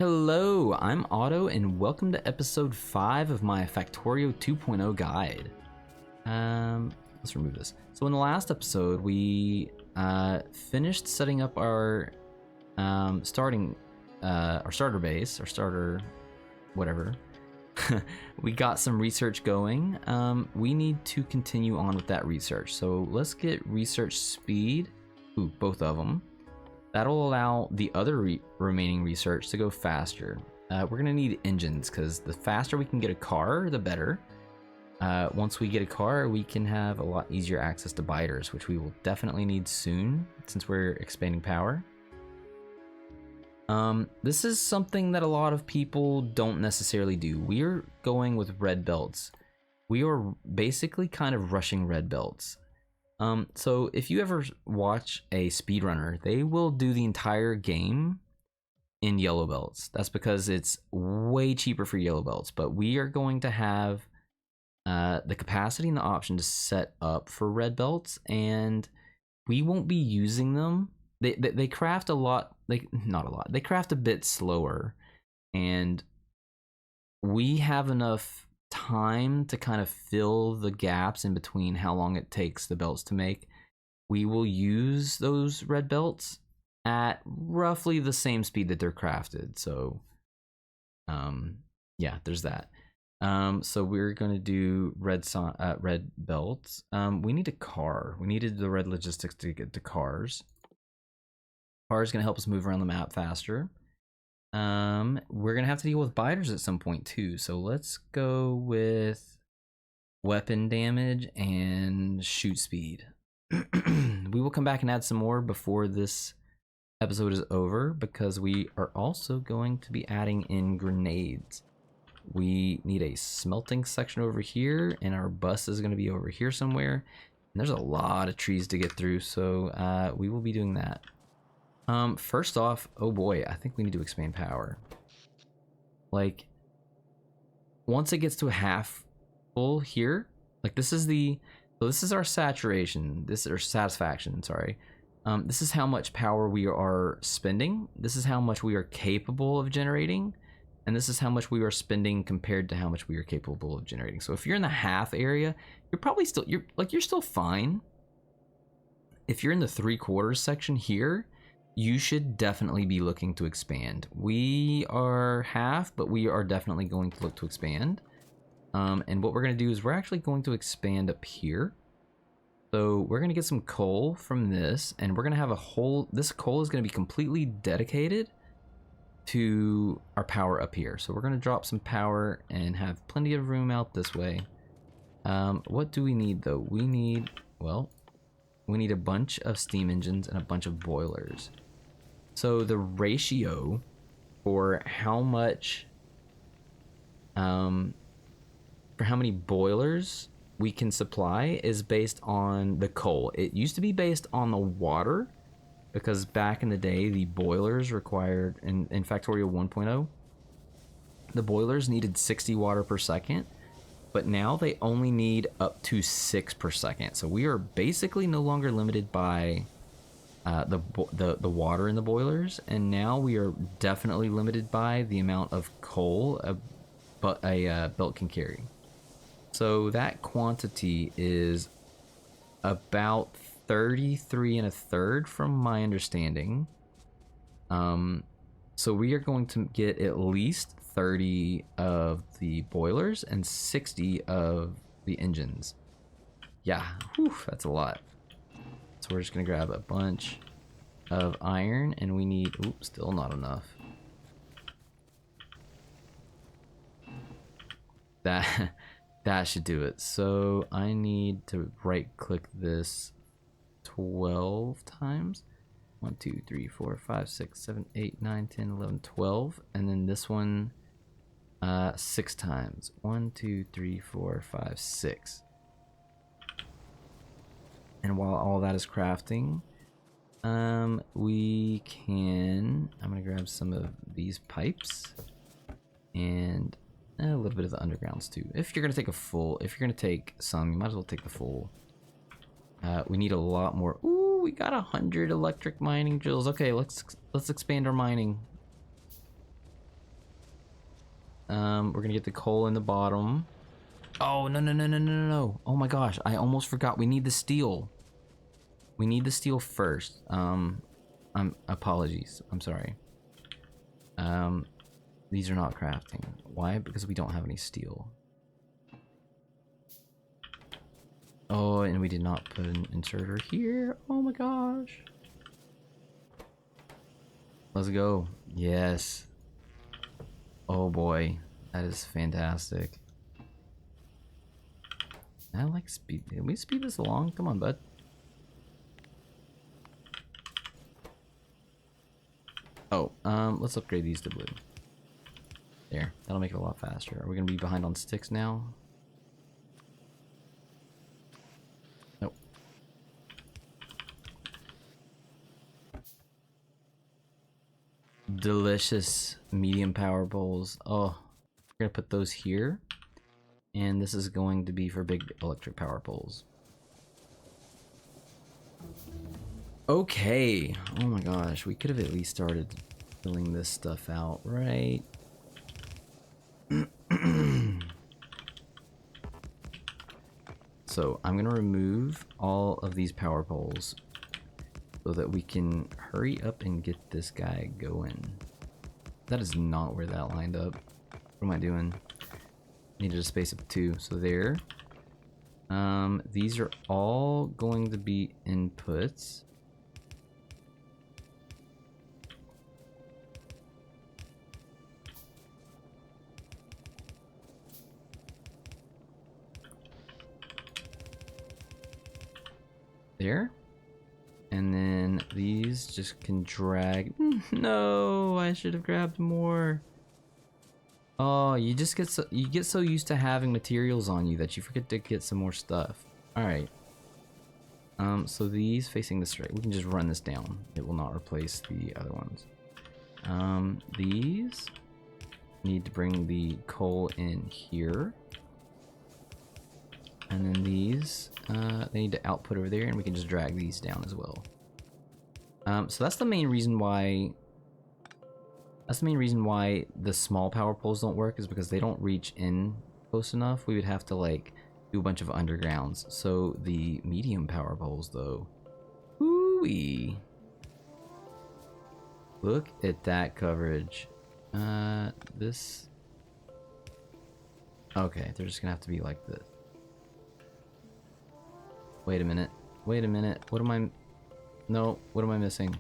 Hello, I'm Otto, and welcome to episode 5 of my Factorio 2.0 guide. Let's remove this. So in the last episode, we finished setting up our starter base, our starter, whatever. We got some research going. We need to continue on with that research. So let's get research speed. Ooh, both of them. That'll allow the other remaining research to go faster. We're gonna need engines because the faster we can get a car, the better. Once we get a car, we can have a lot easier access to biters, which we will definitely need soon since we're expanding power. This is something that a lot of people don't necessarily do. We're going with red belts. We are basically kind of rushing red belts. So if you ever watch a speedrunner, they will do the entire game in yellow belts. That's because it's way cheaper for yellow belts, but we are going to have the capacity and the option to set up for red belts, and we won't be using them. They craft a lot, not a lot. They craft a bit slower, and we have enough time to kind of fill the gaps in between how long it takes the belts to make. We will use those red belts at roughly the same speed that they're crafted. So yeah, there's that. So we're going to do red belts. We need a car. We needed the red logistics to get to cars. Cars going to help us move around the map faster. We're gonna have to deal with biters at some point too, so let's go with weapon damage and shoot speed. We will come back and add some more before this episode is over because we are also going to be adding in grenades. We need a smelting section over here, and our bus is going to be over here somewhere, and there's a lot of trees to get through, so we will be doing that. First off, oh boy, I think we need to expand power. Like, once it gets to a half full here, like this is our saturation, this is our satisfaction, sorry. This is how much power we are spending. This is how much we are capable of generating. And this is how much we are spending compared to how much we are capable of generating. So if you're in the half area, you're probably still, you're still fine. If you're in the 3/4 section here, you should definitely be looking to expand. We are half, but we are definitely going to look to expand. And what we're going to do is we're actually going to expand up here. So we're going to get some coal from this, and we're going to have this coal is going to be completely dedicated to our power up here. So we're going to drop some power and have plenty of room out this way. What do we need though? We need a bunch of steam engines and a bunch of boilers. So the ratio for how much, for how many boilers we can supply is based on the coal. It used to be based on the water, because back in the day, the boilers required, in Factorio 1.0, the boilers needed 60 water per second, but now they only need up to 6 per second. So we are basically no longer limited by the water in the boilers, and now we are definitely limited by the amount of coal a belt can carry. So that quantity is about 33 1/3 from my understanding. So we are going to get at least 30 of the boilers and 60 of the engines. Yeah, whew, that's a lot. So we're just gonna grab a bunch of iron, and we need, oops, still not enough. That should do it. So I need to right click this 12 times. 1, 2, 3, 4, 5, 6, 7, 8, 9, 10, 11, 12. And then this one 6 times. 1, 2, 3, 4, 5, 6. And while all that is crafting, I'm gonna grab some of these pipes and a little bit of the undergrounds too. If you're gonna take some, you might as well take the full. We need a lot more. Ooh, we got 100 electric mining drills. Okay, let's expand our mining. We're gonna get the coal in the bottom. Oh, no, no, no, no, no, no, no. Oh my gosh, I almost forgot. We need the steel. We need the steel first. Apologies. I'm sorry. These are not crafting. Why? Because we don't have any steel. Oh, and we did not put an inserter here. Oh my gosh. Let's go. Yes. Oh boy. That is fantastic. I like speed. Can we speed this along? Come on, bud. Oh, let's upgrade these to blue. There. That'll make it a lot faster. Are we gonna be behind on sticks now? Nope. Delicious medium power bowls. Oh, we're gonna put those here. And this is going to be for big electric power poles. Okay. Oh my gosh. We could have at least started filling this stuff out, right? So I'm going to remove all of these power poles so that we can hurry up and get this guy going. That is not where that lined up. What am I doing? Needed a space of 2, so there. These are all going to be inputs. There. And then these just can drag. No, I should have grabbed more. Oh, you just get so used to having materials on you that you forget to get some more stuff. All right. So these facing this straight, we can just run this down. It will not replace the other ones. These need to bring the coal in here. And then these, they need to output over there, and we can just drag these down as well. So that's the main reason why. That's the main reason why the small power poles don't work, is because they don't reach in close enough. We would have to like do a bunch of undergrounds. So the medium power poles, though, ooh-wee. Look at that coverage. This. Okay, they're just gonna have to be like this. Wait a minute. Wait a minute. What am I? No. What am I missing?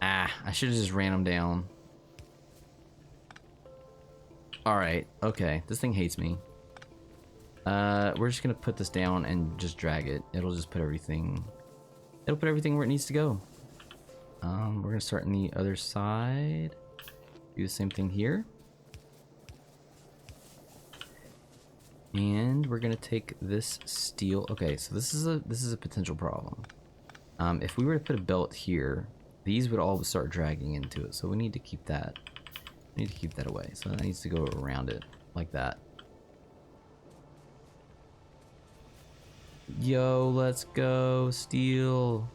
Ah, I should have just ran them down. Alright, okay. This thing hates me. We're just gonna put this down and just drag it. It'll just put everything... It'll put everything where it needs to go. We're gonna start on the other side. Do the same thing here. And we're gonna take this steel... Okay, so this is a potential problem. If we were to put a belt here, these would all start dragging into it, so we need to keep that. We need to keep that away. So that needs to go around it like that. Yo, let's go steel.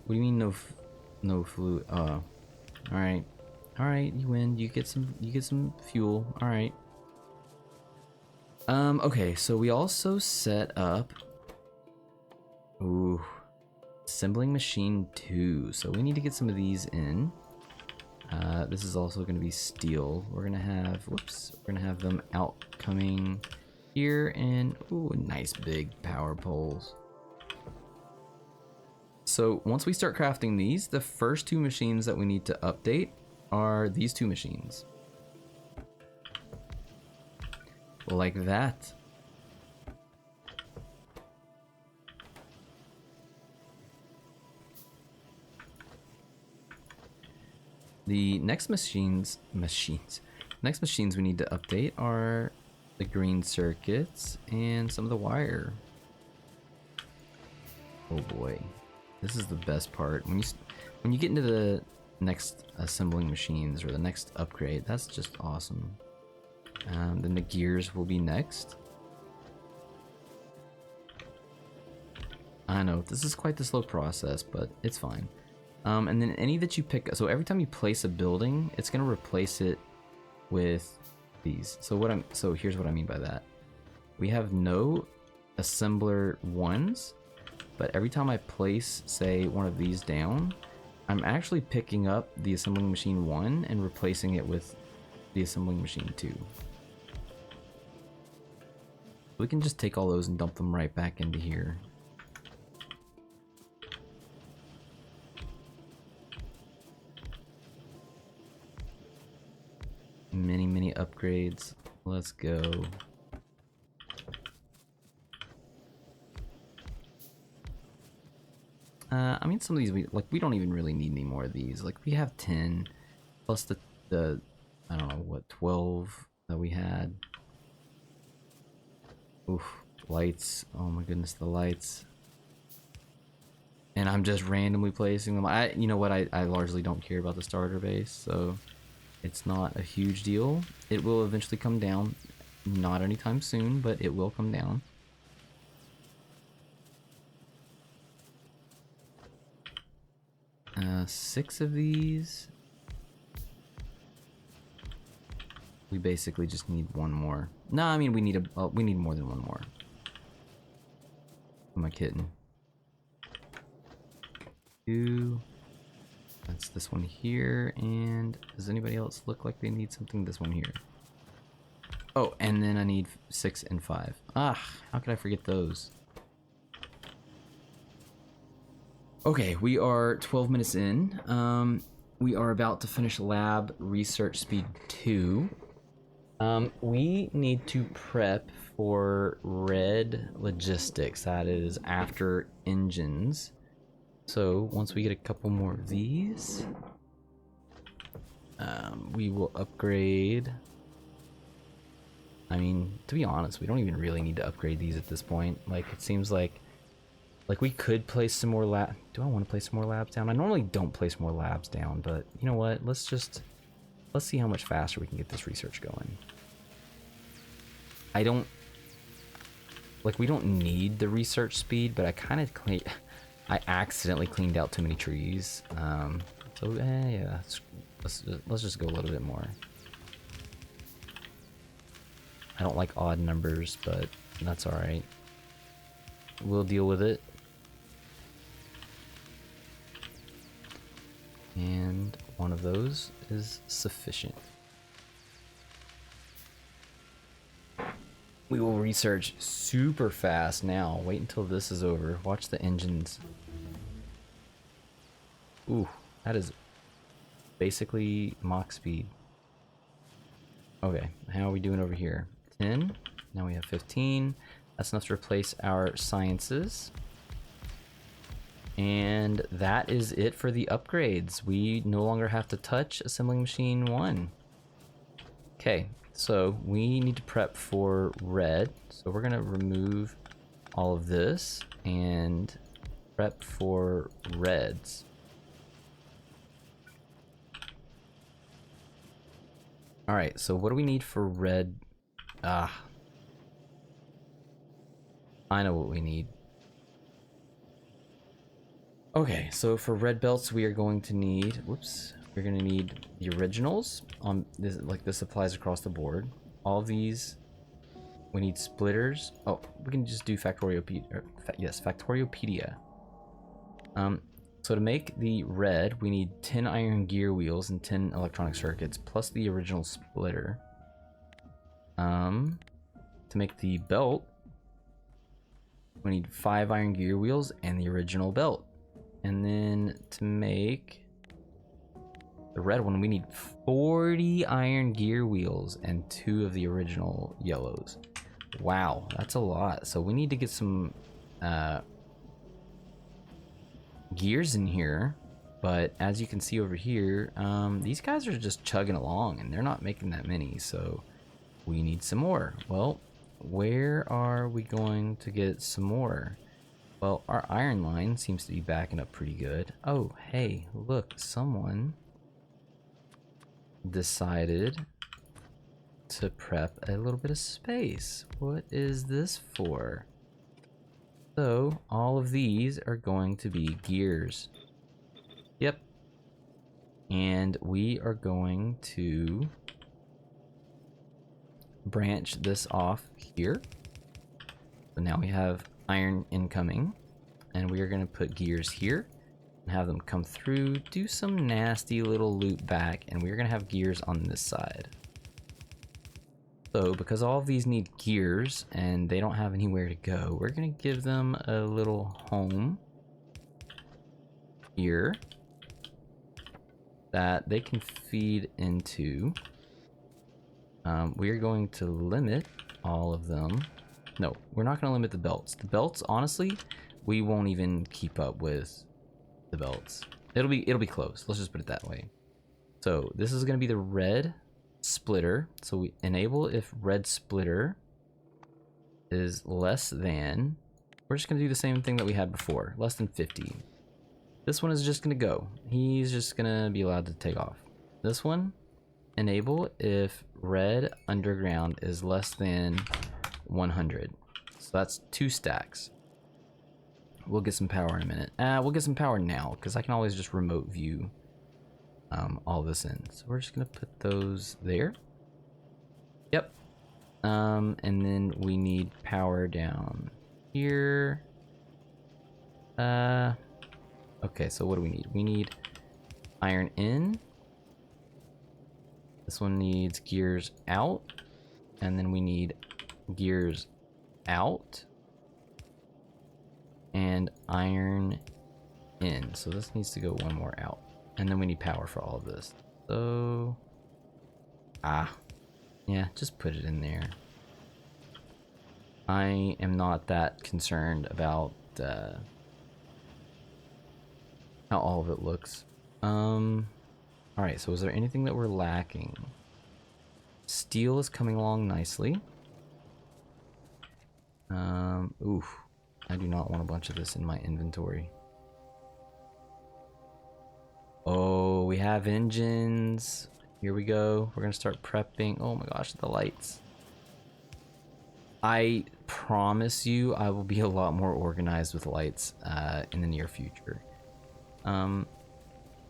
What do you mean no fluid? Oh, all right, you win. You get some fuel. All right. Okay, so we also set up. Ooh. Assembling machine 2, so we need to get some of these in. This is also going to be steel. We're gonna have, whoops, we're gonna have them out coming here, and ooh, nice big power poles. So once we start crafting these, the first 2 machines that we need to update are these 2 machines. Like that. The next machines we need to update are the green circuits and some of the wire. Oh boy, this is the best part. When you get into the next assembling machines or the next upgrade, that's just awesome. Then the gears will be next. I know, this is quite the slow process, but it's fine. And then any that you pick, so every time you place a building, it's gonna replace it with these. So here's what I mean by that. We have no assembler ones, but every time I place, say, one of these down, I'm actually picking up the assembling machine 1 and replacing it with the assembling machine 2. We can just take all those and dump them right back into here. Many upgrades. Let's go. I mean, some of these we don't even really need any more of these. Like, we have 10 plus the I don't know what, 12 that we had. Oof, lights. Oh my goodness, the lights. And I'm just randomly placing them. You know what? I largely don't care about the starter base, so it's not a huge deal. It will eventually come down. Not anytime soon, but it will come down. Six of these. We basically just need one more. No, I mean we need more than one more. Who am I kidding? Two. That's this one here. And does anybody else look like they need something? This one here. Oh, and then I need 6 and 5. Ah, how could I forget those? Okay, we are 12 minutes in. We are about to finish lab research speed 2. We need to prep for red logistics, that is after engines. So once we get a couple more of these, we will upgrade. I mean, to be honest, we don't even really need to upgrade these at this point. Like, it seems like we could place some more do I want to place some more labs down? I normally don't place more labs down, but you know what? Let's see how much faster we can get this research going. We don't need the research speed, but I accidentally cleaned out too many trees. So yeah, let's just go a little bit more. I don't like odd numbers, but that's all right. We'll deal with it. And one of those is sufficient. We will research super fast now. Wait until this is over. Watch the engines. Ooh, that is basically Mach speed. Okay, how are we doing over here? 10. Now we have 15. That's enough to replace our sciences. And that is it for the upgrades. We no longer have to touch assembling machine 1. Okay, so we need to prep for red. So we're gonna remove all of this and prep for reds. All right, so what do we need for red? I know what we need. Okay, so for red belts, we are going to need, whoops, we're going to need the originals. This applies across the board. All these, we need splitters. Oh, we can just do Factoriopedia. So to make the red, we need 10 iron gear wheels and 10 electronic circuits, plus the original splitter. To make the belt, we need 5 iron gear wheels and the original belt. And then to make the red one, we need 40 iron gear wheels and 2 of the original yellows. Wow, that's a lot. So we need to get some gears in here. But as you can see over here, these guys are just chugging along and they're not making that many. So we need some more. Well, where are we going to get some more? Well, our iron line seems to be backing up pretty good. Oh, hey, look, someone decided to prep a little bit of space. What is this for? So all of these are going to be gears. Yep. And we are going to branch this off here. So now we have iron incoming, and we are going to put gears here and have them come through, do some nasty little loop back, and we're going to have gears on this side. So because all of these need gears and they don't have anywhere to go, we're going to give them a little home here that they can feed into. We're going to limit all of them. No, we're not going to limit the belts. The belts, honestly, we won't even keep up with the belts. It'll be close. Let's just put it that way. So this is going to be the red splitter. So we enable if red splitter is less than. We're just going to do the same thing that we had before, less than 50. This one is just going to go. He's just going to be allowed to take off. This one, enable if red underground is less than 100. So that's 2 stacks. We'll get some power in a minute. We'll get some power now because I can always just remote view all this in. So we're just gonna put those there. Yep. And then we need power down here. Okay, so what do we need? We need iron in. This one needs gears out, and then we need gears out and iron in. So this needs to go one more out, and then we need power for all of this. So yeah, just put it in there. I am not that concerned about how all of it looks. All right, so is there anything that we're lacking? Steel is coming along nicely. Oof. I do not want a bunch of this in my inventory. Oh, we have engines. Here we go. We're gonna start prepping. Oh my gosh, the lights. I promise you I will be a lot more organized with lights in the near future.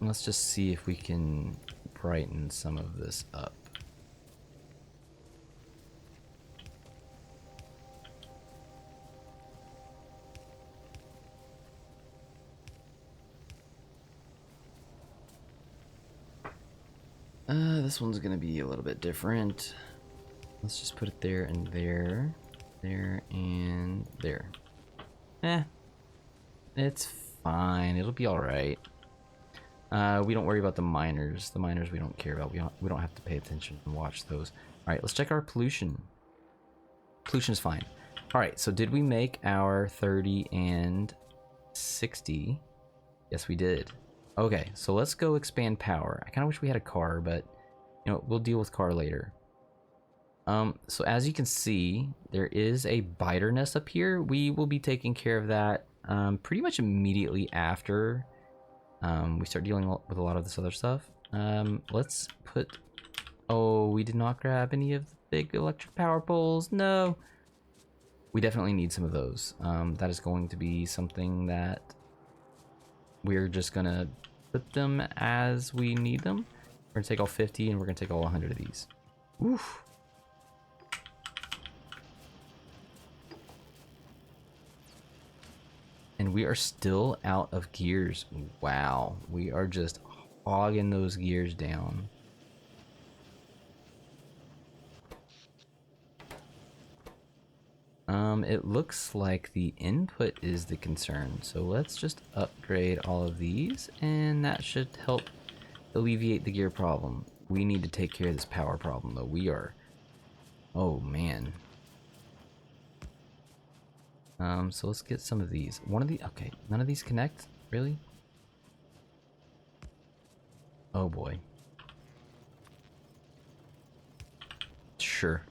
Let's just see if we can brighten some of this up. This one's gonna be a little bit different. Let's just put it there and there. There and there. It's fine. It'll be alright. We don't worry about the miners. The miners we don't care about. We don't have to pay attention and watch those. Alright, let's check our pollution. Pollution is fine. Alright, so did we make our 30 and 60? Yes, we did. Okay, so let's go expand power. I kind of wish we had a car, but you know, we'll deal with car later. So as you can see, there is a biter nest up here. We will be taking care of that pretty much immediately after we start dealing with a lot of this other stuff. Let's put... Oh, we did not grab any of the big electric power poles. No. We definitely need some of those. That is going to be something that we're just gonna put them as we need them. We're gonna take all 50 and we're gonna take all 100 of these. Oof. And we are still out of gears. Wow, we are just hogging those gears down. It looks like the input is the concern. So let's just upgrade all of these and that should help alleviate the gear problem. We need to take care of this power problem though. We are... Oh man. So let's get some of these. One of the... Okay, none of these connect? Really? Oh boy. Sure.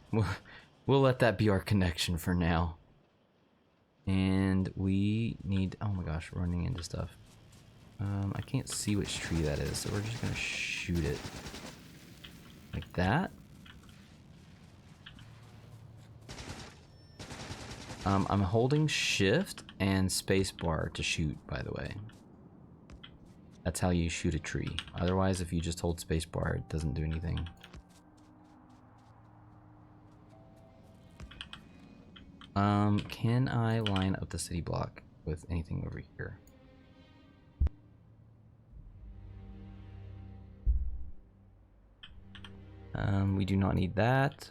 We'll let that be our connection for now. And we need... Oh my gosh, running into stuff. I can't see which tree that is, so we're just gonna shoot it. Like that. I'm holding shift and space bar to shoot, by the way. That's how you shoot a tree. Otherwise, if you just hold space bar, it doesn't do anything. Can I line up the city block with anything over here? We do not need that.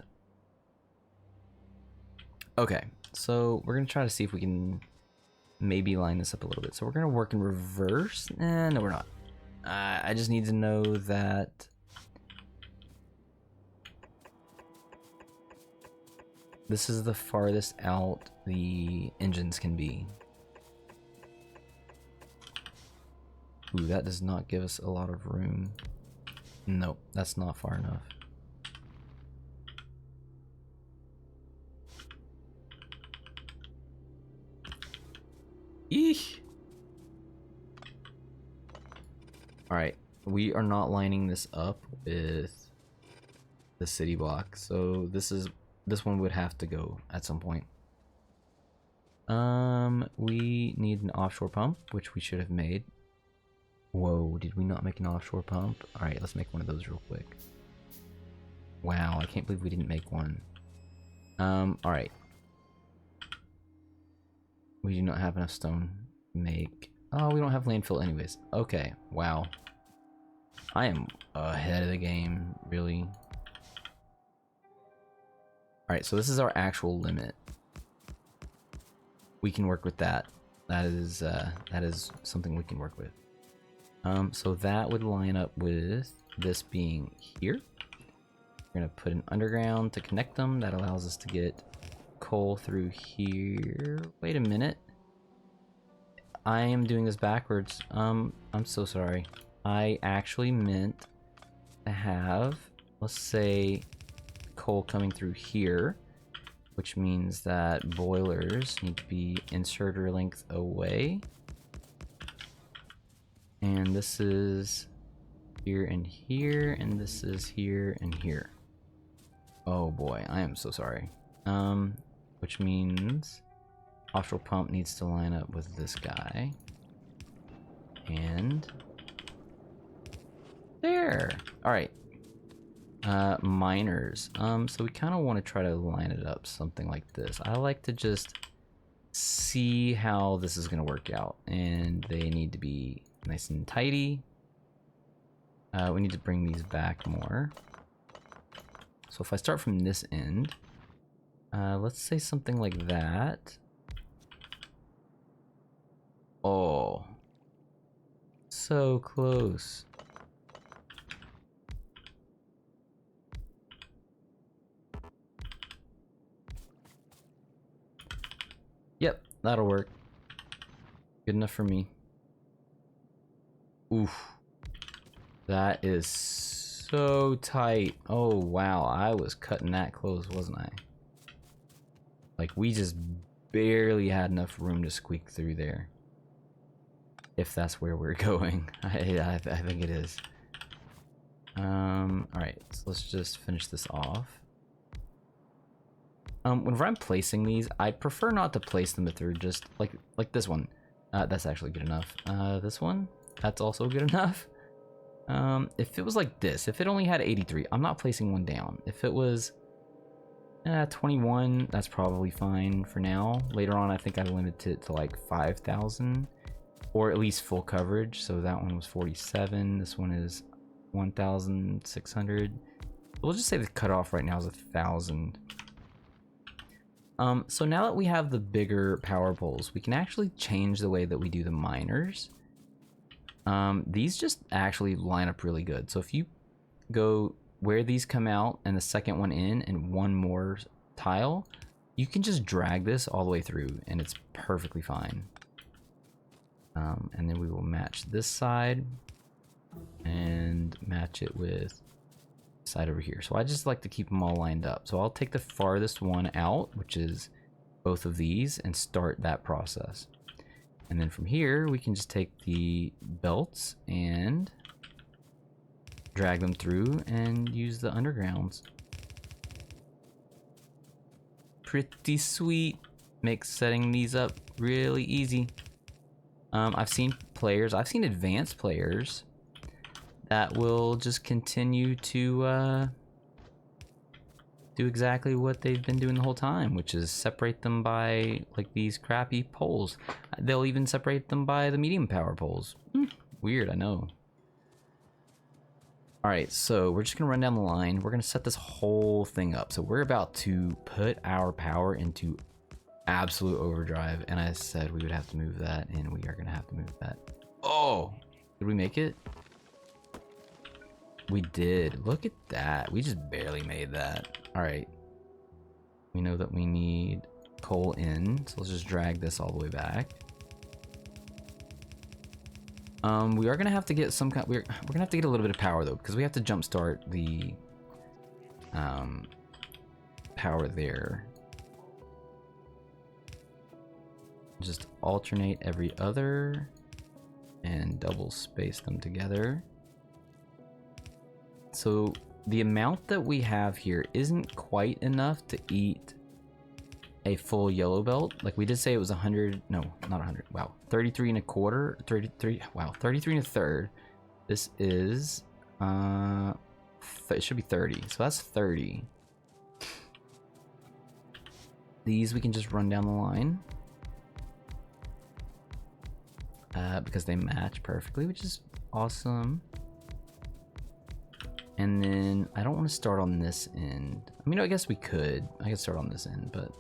Okay, so we're gonna try to see if we can maybe line this up a little bit. So we're gonna work in reverse. No, we're not. I just need to know that this is the farthest out the engines can be. Ooh, that does not give us a lot of room. Nope, that's not far enough. Eesh. Alright, we are not lining this up with the city block, so this one would have to go at some point. We need an offshore pump, which we should have made. Whoa, did we not make an offshore pump? Alright, let's make one of those real quick. Wow, I can't believe we didn't make one. Alright. We do not have enough stone to make... Oh, we don't have landfill anyways. Okay, wow. I am ahead of the game, really. Alright, so this is our actual limit. We can work with that. That is something we can work with. So that would line up with this being here. We're gonna put an underground to connect them. That allows us to get coal through here. Wait a minute. I am doing this backwards. I'm so sorry. I actually meant to have, let's say, coal coming through here, which means that boilers need to be inserter length away. And this is here and here, and this is here and here. Oh boy, I am so sorry. Which means offshore pump needs to line up with this guy. And there. All right. Miners. So we kind of want to try to line it up something like this. I like to just see how this is going to work out, and they need to be nice and tidy. We need to bring these back more. So if I start from this end, let's say something like that. Oh, so close. Yep, that'll work. Good enough for me. Oof. That is so tight. Oh, wow. I was cutting that close, wasn't I? Like, we just barely had enough room to squeak through there. If that's where we're going. I think it is. Alright, so let's just finish this off. Whenever I'm placing these, I prefer not to place them if they're just like this one. That's actually good enough. This one, that's also good enough. If it was like this, if it only had 83, I'm not placing one down. If it was 21, that's probably fine for now. Later on, I think I limited it to like 5,000, or at least full coverage. So that one was 47. This one is 1,600. We'll just say the cutoff right now is 1,000. So now that we have the bigger power poles, we can actually change the way that we do the miners. These just actually line up really good. So if you go where these come out and the second one in and one more tile, you can just drag this all the way through and it's perfectly fine. And then we will match this side and match it with side over here. So I just like to keep them all lined up. So I'll take the farthest one out, which is both of these, and start that process. And then from here, we can just take the belts and drag them through and use the undergrounds. Pretty sweet. makes setting these up really easy. I've seen advanced players that will just continue to do exactly what they've been doing the whole time, which is separate them by like these crappy poles. They'll even separate them by the medium power poles. Weird, I know. All right, so we're just gonna run down the line. We're gonna set this whole thing up. So we're about to put our power into absolute overdrive, and I said we would have to move that, and we are gonna have to move that. Oh, did we make it? We did. Look at that. We just barely made that. All right. We know that we need coal in, so let's just drag this all the way back. We are gonna have to get some kind. We're gonna have to get a little bit of power though, because we have to jumpstart the power there. Just alternate every other and double space them together. So the amount that we have here isn't quite enough to eat a full yellow belt. Like we did say it was 100, no, not 100. Wow, 33 and a quarter, 33. Wow, 33 and a third. This is it should be 30. So that's 30. These we can just run down the line. Because they match perfectly, which is awesome. And then I don't want to start on this end. I mean, I guess we could. I could start on this end, but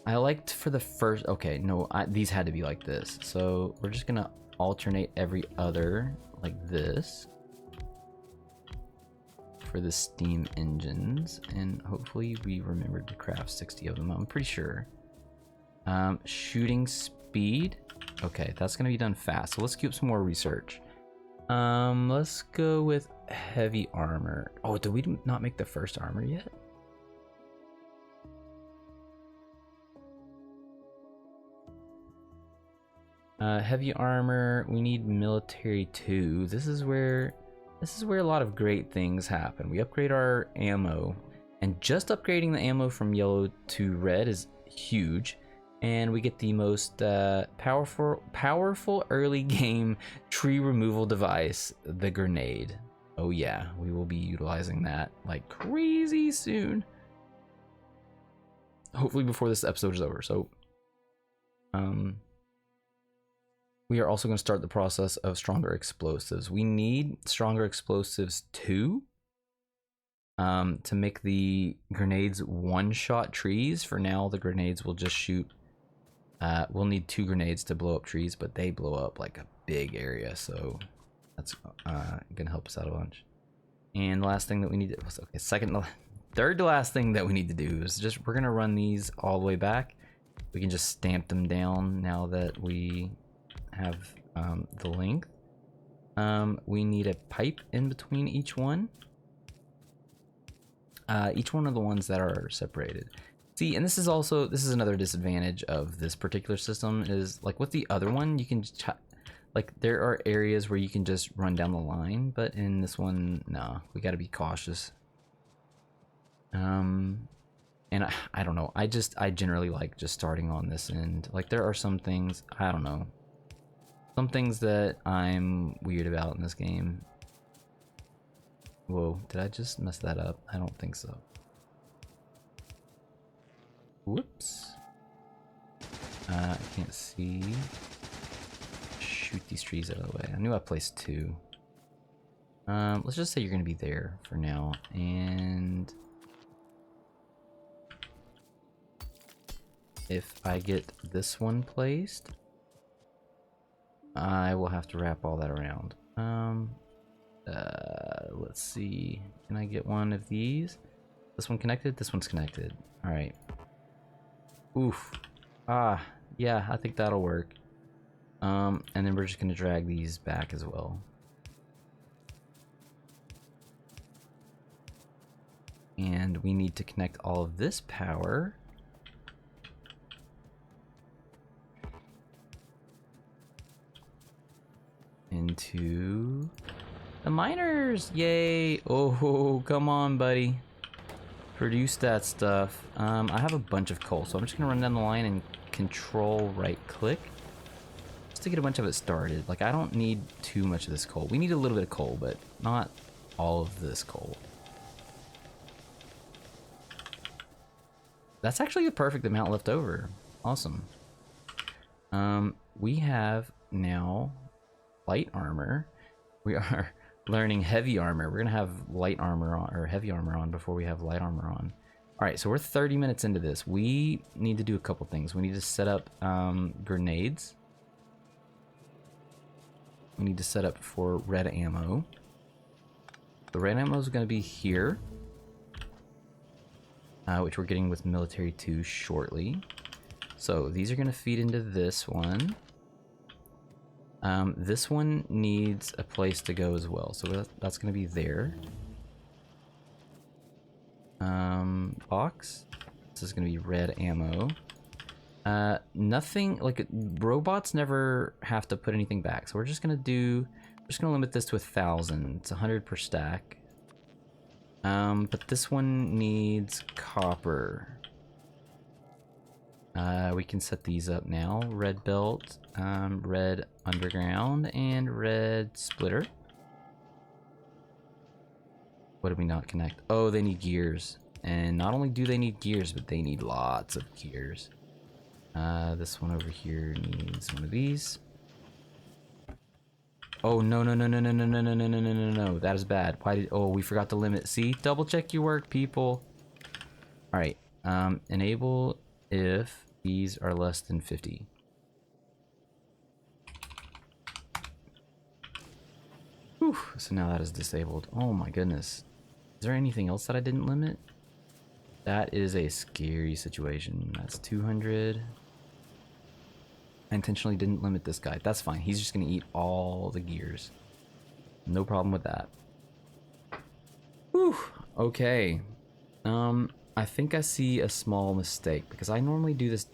I liked for the first. Okay, no, these had to be like this. So we're just gonna alternate every other like this for the steam engines, and hopefully we remembered to craft 60 of them. I'm pretty sure. Shooting speed. Okay, that's gonna be done fast. So let's keep some more research. Let's go with heavy armor. Oh, did we not make the first armor yet? Heavy armor, we need military 2. This is where a lot of great things happen. We upgrade our ammo, and just upgrading the ammo from yellow to red is huge. And we get the most powerful early game tree removal device, the grenade. Oh yeah, we will be utilizing that like crazy soon. Hopefully before this episode is over. So we are also going to start the process of stronger explosives. We need stronger explosives too, to make the grenades one-shot trees. For now, the grenades will just shoot. We'll need 2 grenades to blow up trees, but they blow up like a big area, so that's gonna help us out a bunch. And the last thing that we need to, third to last thing that we need to do is we're gonna run these all the way back. We can just stamp them down now that we have the length. We need a pipe in between each one. Each one of the ones that are separated. See, and this is another disadvantage of this particular system is like with the other one, you can like there are areas where you can just run down the line, but in this one, no, we got to be cautious. And I don't know. I generally like just starting on this end. Like there are some things, I don't know. Some things that I'm weird about in this game. Whoa, did I just mess that up? I don't think so. Whoops. I can't see. Shoot these trees out of the way. I knew I placed 2. Let's just say you're gonna be there for now. And if I get this one placed, I will have to wrap all that around. Let's see. Can I get one of these? This one connected? This one's connected. All right. Oof. Yeah, I think that'll work. And then we're just gonna drag these back as well. And we need to connect all of this power into the miners. Yay! Oh, come on, buddy. Produce that stuff. I have a bunch of coal, so I'm just gonna run down the line and control right click just to get a bunch of it started. Like, I don't need too much of this coal. We need a little bit of coal, but not all of this coal. That's actually the perfect amount left over. Awesome. We have now light armor. We are learning heavy armor. We're gonna have light armor on, or heavy armor on, before we have light armor on. All right, so we're 30 minutes into this. We need to do a couple things. We need to set up grenades. We need to set up for red ammo. The red ammo is gonna be here, which we're getting with military 2 shortly. So these are gonna feed into this one. This one needs a place to go as well, so that's gonna be there. Box. This is gonna be red ammo. Nothing, like, robots never have to put anything back, so we're just gonna limit this to 1,000. It's 100 per stack. But this one needs copper. We can set these up now. Red belt, red underground, and red splitter. What did we not connect? Oh, they need gears. And not only do they need gears, but they need lots of gears. This one over here needs one of these. Oh, no, no, no, no, no, no, no, no, no, no, no, no, no. That is bad. Why did... Oh, we forgot to limit. See? Double check your work, people. All right. Enable if these are less than 50. Whew. So now that is disabled. Oh my goodness. Is there anything else that I didn't limit? That is a scary situation. That's 200. I intentionally didn't limit this guy. That's fine. He's just gonna eat all the gears. No problem with that. Whew. Okay. I think I see a small mistake because I normally do this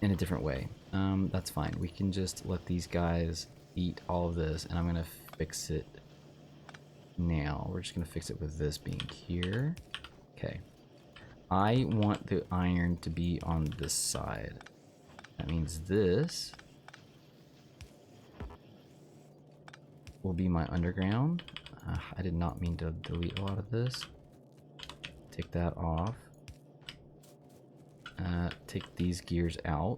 in a different way. That's fine. We can just let these guys eat all of this, and I'm gonna fix it now. We're just gonna fix it with this being here. Okay. I want the iron to be on this side. That means this will be my underground. I did not mean to delete a lot of this. Take that off. Take these gears out.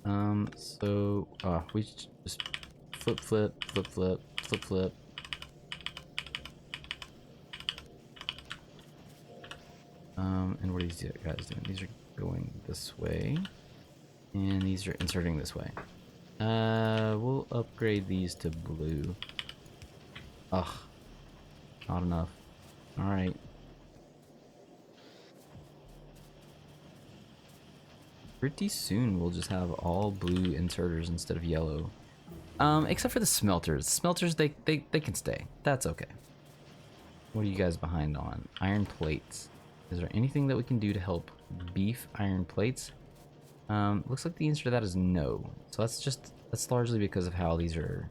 We just flip, flip, flip, flip, flip, flip. And what are these guys doing? These are going this way. And these are inserting this way. We'll upgrade these to blue. Ugh. Not enough. Alright. Pretty soon we'll just have all blue inserters instead of yellow. Except for the smelters. Smelters, they can stay. That's okay. What are you guys behind on? Iron plates. Is there anything that we can do to help beef iron plates? Looks like the answer to that is no. So that's largely because of how these are,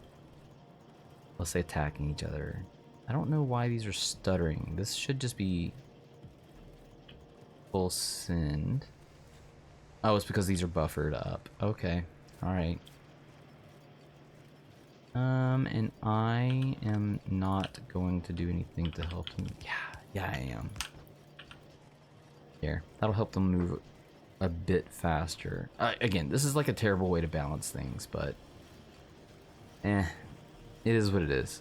let's say, attacking each other. I don't know why these are stuttering. This should just be full send. Oh, it's because these are buffered up. Okay. Alright. And I am not going to do anything to help them. Yeah, I am. Here. That'll help them move a bit faster. Again, this is like a terrible way to balance things, but it is what it is.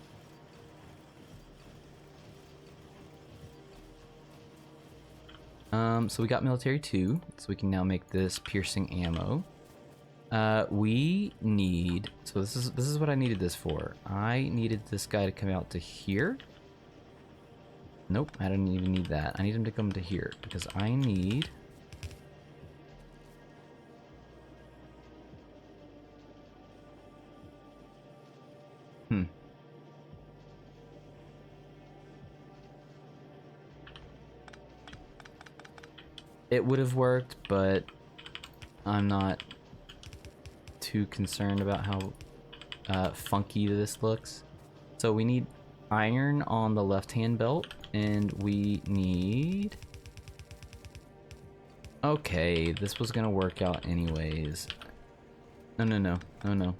So we got military 2, so we can now make this piercing ammo. We need, so this is what I needed this for. I needed this guy to come out to here. Nope, I didn't even need that. I need him to come to here because I need It would have worked, but I'm not too concerned about how funky this looks. So we need iron on the left-hand belt, and we need Okay, this was gonna work out anyways. No, no, no, no, no.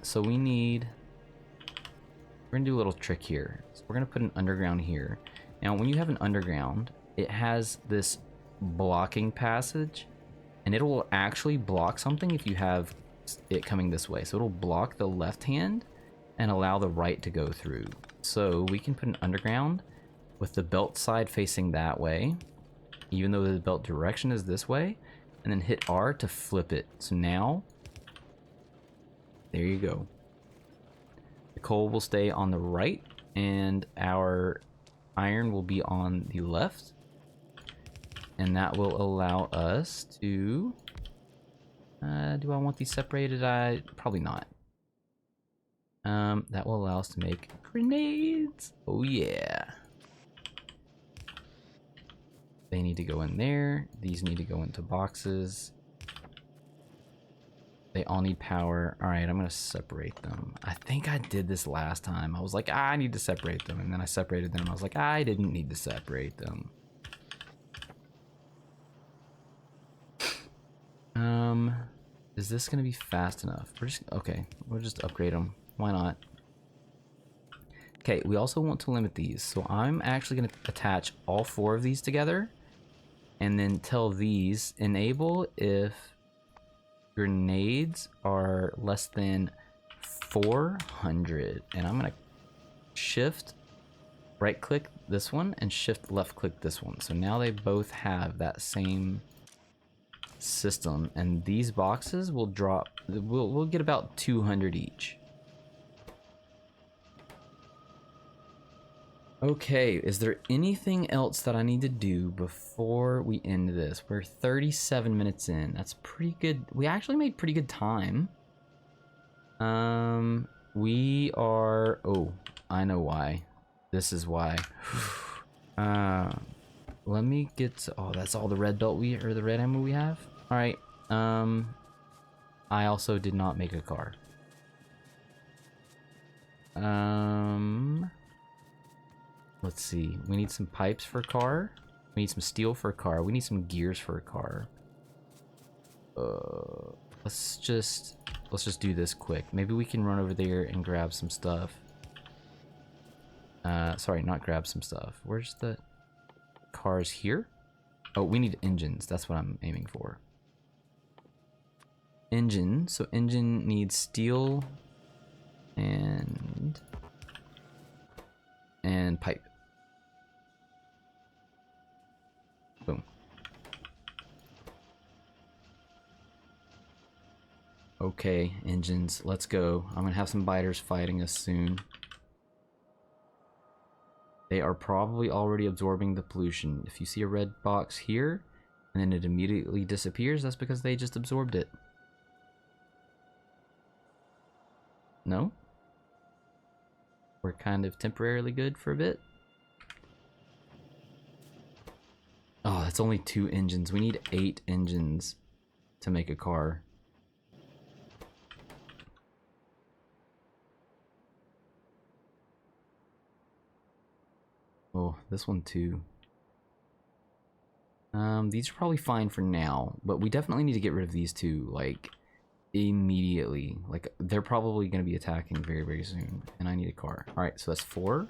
So we need... We're gonna do a little trick here. So we're gonna put an underground here. Now, when you have an underground, it has this blocking passage, and it will actually block something if you have it coming this way. So it'll block the left hand and allow the right to go through. So we can put an underground with the belt side facing that way, even though the belt direction is this way, and then hit R to flip it. So now, there you go. The coal will stay on the right, and our iron will be on the left. And that will allow us to... do I want these separated? Probably not. That will allow us to make grenades. Oh yeah. They need to go in there. These need to go into boxes. They all need power. All right, I'm gonna separate them. I think I did this last time. I was like, I need to separate them. And then I separated them. I was like, I didn't need to separate them. Is this gonna be fast enough? Okay, we'll just upgrade them. Why not? Okay, we also want to limit these. So I'm actually gonna attach all 4 of these together and then tell these enable if grenades are less than 400. And I'm gonna shift right click this one and shift left click this one. So now they both have that same system, and these boxes will drop, we'll get about 200 each. Okay, is there anything else that I need to do before we end this? We're 37 minutes in. That's pretty good. We actually made pretty good time. We are... Oh, I know why. This is why. Let me get to... Oh, that's all the red belt or the red ammo we have? Alright, I also did not make a car. Let's see. We need some pipes for a car. We need some steel for a car. We need some gears for a car. Let's just do this quick. Maybe we can run over there and grab some stuff. Sorry, not grab some stuff. Where's the cars here? Oh, we need engines. That's what I'm aiming for. Engine. So engine needs steel and pipe. Boom. Okay, engines, let's go. I'm gonna have some biters fighting us soon. They are probably already absorbing the pollution. If you see a red box here and then it immediately disappears, that's because they just absorbed it. No? We're kind of temporarily good for a bit. Oh, that's only 2 engines. We need 8 engines to make a car. Oh, this one too. These are probably fine for now, but we definitely need to get rid of these two, like, immediately. Like, they're probably going to be attacking very, very soon, and I need a car. Alright, so that's 4.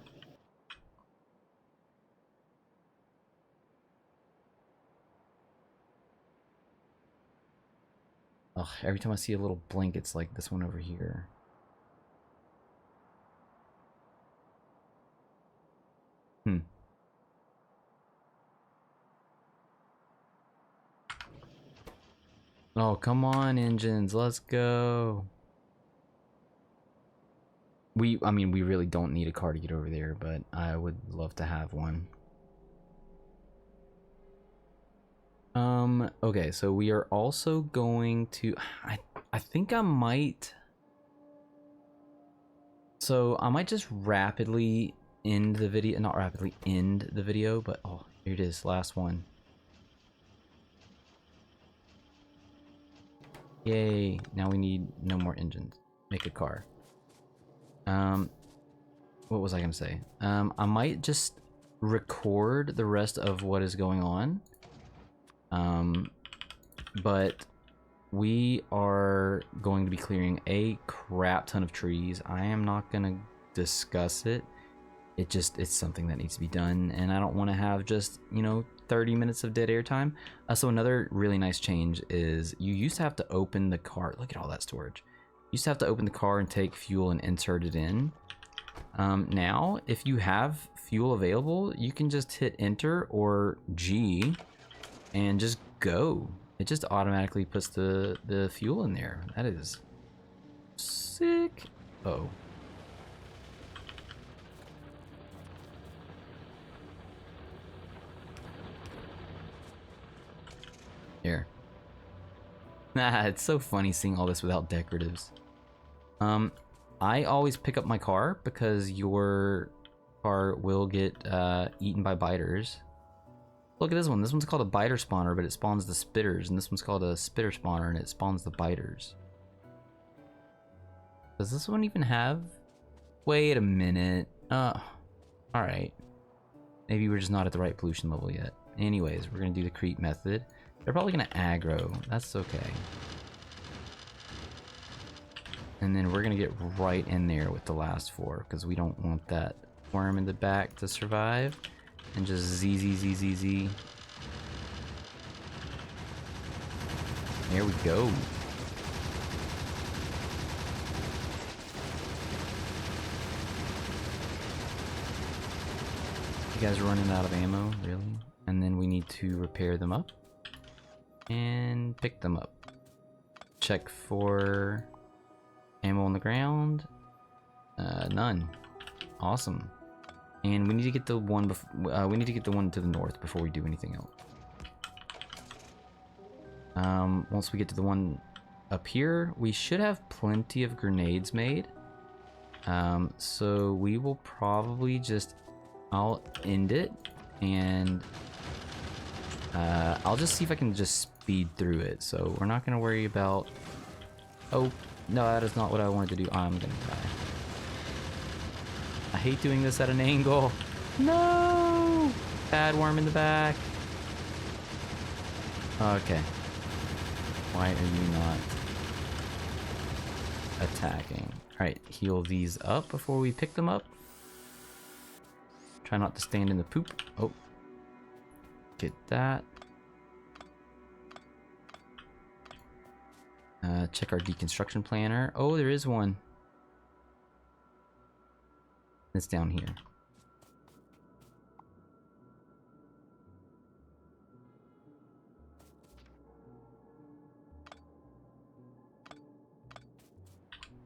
Ugh, every time I see a little blink, it's like this one over here. Oh, come on, engines, let's go. I mean, we really don't need a car to get over there, but I would love to have one. Okay, so we are also going to... I think I might... So, I might just rapidly end the video... Not rapidly end the video, but... Oh, here it is, last one. Yay, now we need no more engines. Make a car. What was I gonna say? I might just record the rest of what is going on. But we are going to be clearing a crap ton of trees. I am not going to discuss it. It's something that needs to be done, and I don't want to have just, 30 minutes of dead air time. So another really nice change is you used to have to open the car. Look at all that storage. You used to have to open the car and take fuel and insert it in. Now, if you have fuel available, you can just hit enter or G and just go. It just automatically puts the fuel in there. That is sick. Oh. Here. It's so funny seeing all this without decoratives. I always pick up my car because your car will get eaten by biters. Look at this one. This one's called a biter spawner, but it spawns the spitters, and this one's called a spitter spawner, and it spawns the biters. Does this one even have? Wait a minute. Alright. Maybe we're just not at the right pollution level yet. Anyways, we're gonna do the creep method. They're probably gonna aggro. That's okay. And then we're gonna get right in there with the last 4 because we don't want that worm in the back to survive. And just Z. There we go. You guys are running out of ammo, really? And then we need to repair them up and pick them up. Check for ammo on the ground. None. Awesome. And we need to get the one. We need to get the one to the north before we do anything else. Once we get to the one up here, we should have plenty of grenades made. So we will probably just. I'll end it, and I'll just see if I can just speed through it. So we're not gonna worry about. Oh no, that is not what I wanted to do. I'm gonna die. I hate doing this at an angle. No! Bad worm in the back. Okay. Why are you not attacking? Alright, heal these up before we pick them up. Try not to stand in the poop. Oh. Get that. Check our deconstruction planner. Oh, there is one. It's down here.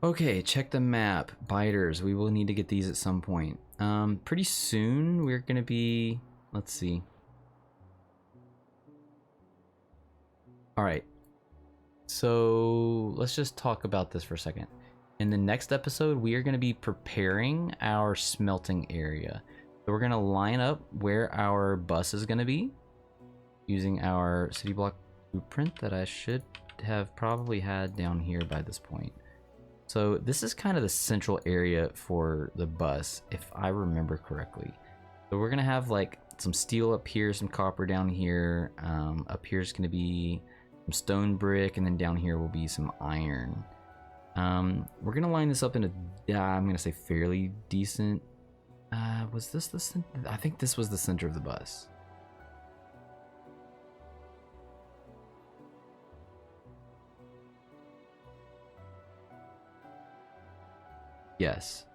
Okay, check the map. Biters. We will need to get these at some point. Pretty soon we're gonna be. Let's see. All right. So let's just talk about this for a second. In the next episode, we are going to be preparing our smelting area. So we're going to line up where our bus is going to be using our city block blueprint that I should have probably had down here by this point. So this is kind of the central area for the bus, if I remember correctly. So we're going to have like some steel up here, some copper down here. Up here is going to be some stone brick, and then down here will be some iron. We're gonna line this up in a, I'm gonna say fairly decent. Was this the center? I think this was the center of the bus. Yes,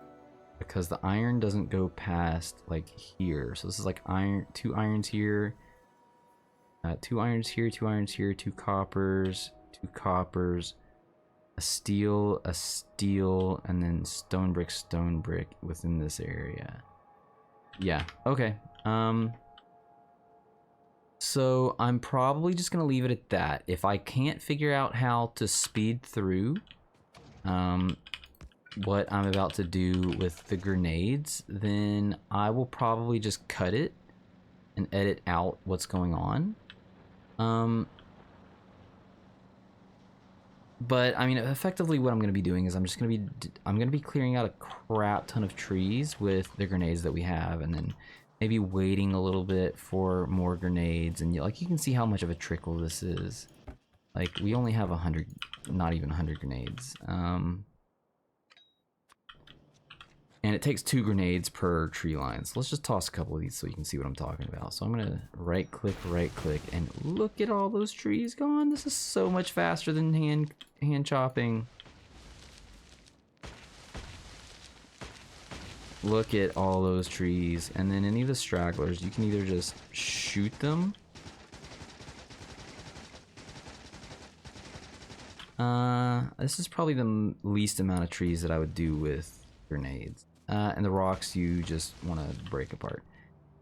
because the iron doesn't go past like here. So this is like iron, 2 irons here, 2 irons here, 2 irons here, 2 coppers, 2 coppers. A steel, and then stone brick within this area. Yeah, okay. So I'm probably just gonna leave it at that. If I can't figure out how to speed through what I'm about to do with the grenades, then I will probably just cut it and edit out what's going on. But I mean, effectively what I'm going to be doing is I'm going to be clearing out a crap ton of trees with the grenades that we have, and then maybe waiting a little bit for more grenades, and like you can see how much of a trickle this is. Like we only have 100, not even 100 grenades. And it takes 2 grenades per tree line. So let's just toss a couple of these so you can see what I'm talking about. So I'm gonna right click, and look at all those trees gone. This is so much faster than hand chopping. Look at all those trees. And then any of the stragglers, you can either just shoot them. This is probably the least amount of trees that I would do with grenades. And the rocks you just want to break apart.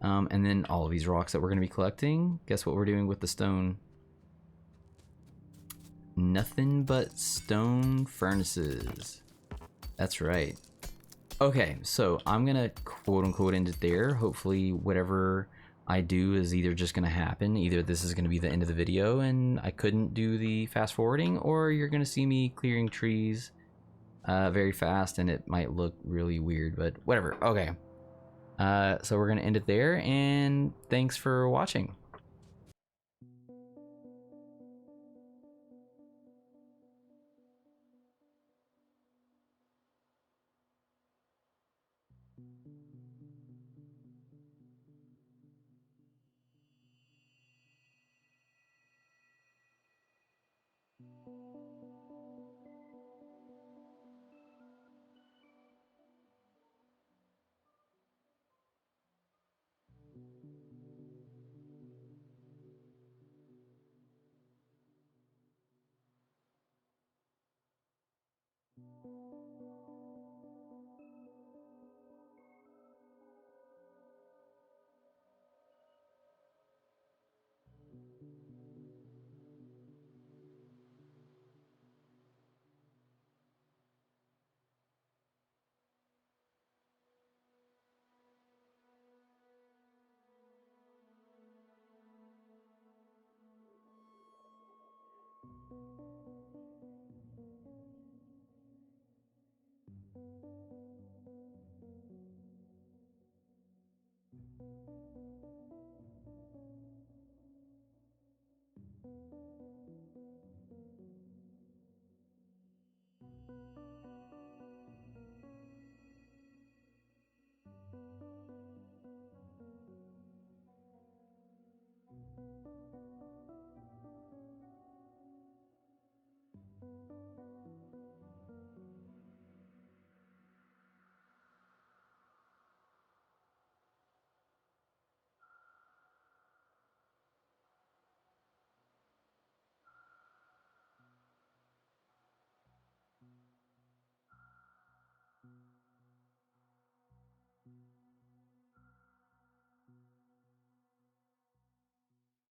And then all of these rocks that we're going to be collecting, guess what we're doing with the stone? Nothing but stone furnaces. That's right. Okay, so I'm going to quote unquote end it there. Hopefully whatever I do is either just going to happen. Either this is going to be the end of the video and I couldn't do the fast forwarding, or you're going to see me clearing trees very fast and it might look really weird, but whatever. Okay. So we're going to end it there, and thanks for watching.